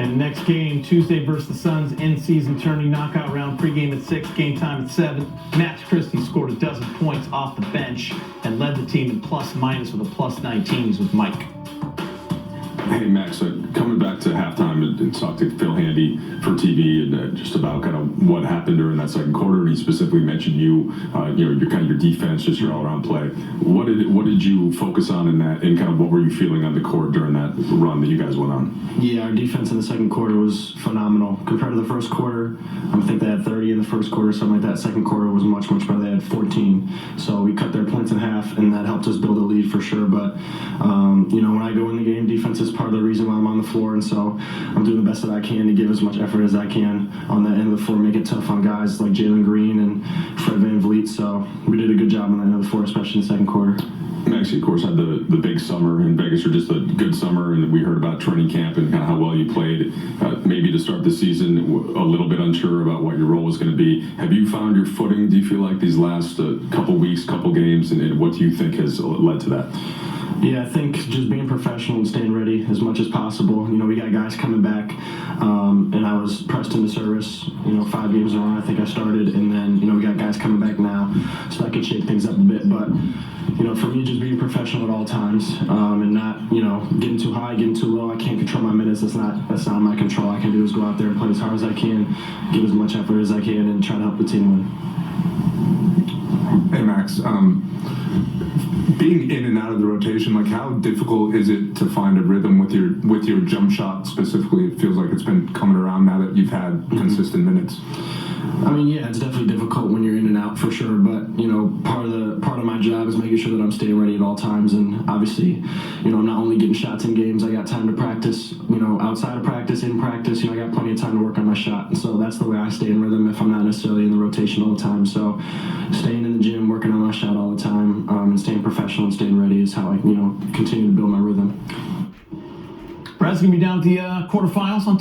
And next game, Tuesday versus the Suns, in-season tourney knockout round, pregame at 6, game time at 7. Max Christie scored a dozen points off the bench and led the team in plus-minus with a +19. He's with Mike. Hey, Max, coming back to halftime and talked to Phil Handy for TV and just about kind of what happened during that second quarter. And he specifically mentioned your defense, just your all-around play. What did you focus on in that, and kind of what were you feeling on the court during that run that you guys went on? Yeah, our defense in the second quarter was phenomenal compared to the first quarter. I think they had 30 in the first quarter, something like that. Second quarter was much better. They had 14, so we cut their points in half, and that helped us build a lead for sure. But when I go in the game, defense is part of the reason why I'm on the floor, and so I'm doing the best that I can to give as much effort as I can on that end of the floor, make it tough on guys like Jalen Green and Fred VanVleet. So we did a good job on that end of the floor, especially in the second quarter. Max, of course, had the big summer in Vegas, or just a good summer, and we heard about training camp and kind of how well you played. Maybe to start the season, a little bit unsure about what your role was going to be. Have you found your footing, do you feel like, these last couple weeks, couple games, and what do you think has led to that? Yeah, I think just being professional and staying ready as much as possible. We got guys coming back, and I was pressed into service, 5 games in a row, I think I started, and then, we got guys coming back now, so that could shake things up a bit. But, for me, just being professional at all times, and not, getting too high, getting too low. I can't control my minutes. That's not in my control. All I can do is go out there and play as hard as I can, give as much effort as I can, and try to help the team win. Hey, Max. Being in and out of the rotation, how difficult is it to find a rhythm with your jump shot specifically? It feels like it's been coming around now that you've had consistent minutes. Yeah, it's definitely difficult when you're in and out for sure, but part of my job is making sure that I'm staying ready at all times, and obviously, I'm not only getting shots in games, I got time to practice, outside of practice, in practice, I got plenty of time to work on my shot, and so that's the way I stay in rhythm if I'm not necessarily in the rotation all the time. So staying in the gym, working on my shot all the time, and staying professional and staying ready is how I, continue to build my rhythm. Brad's going to be down at the quarterfinals on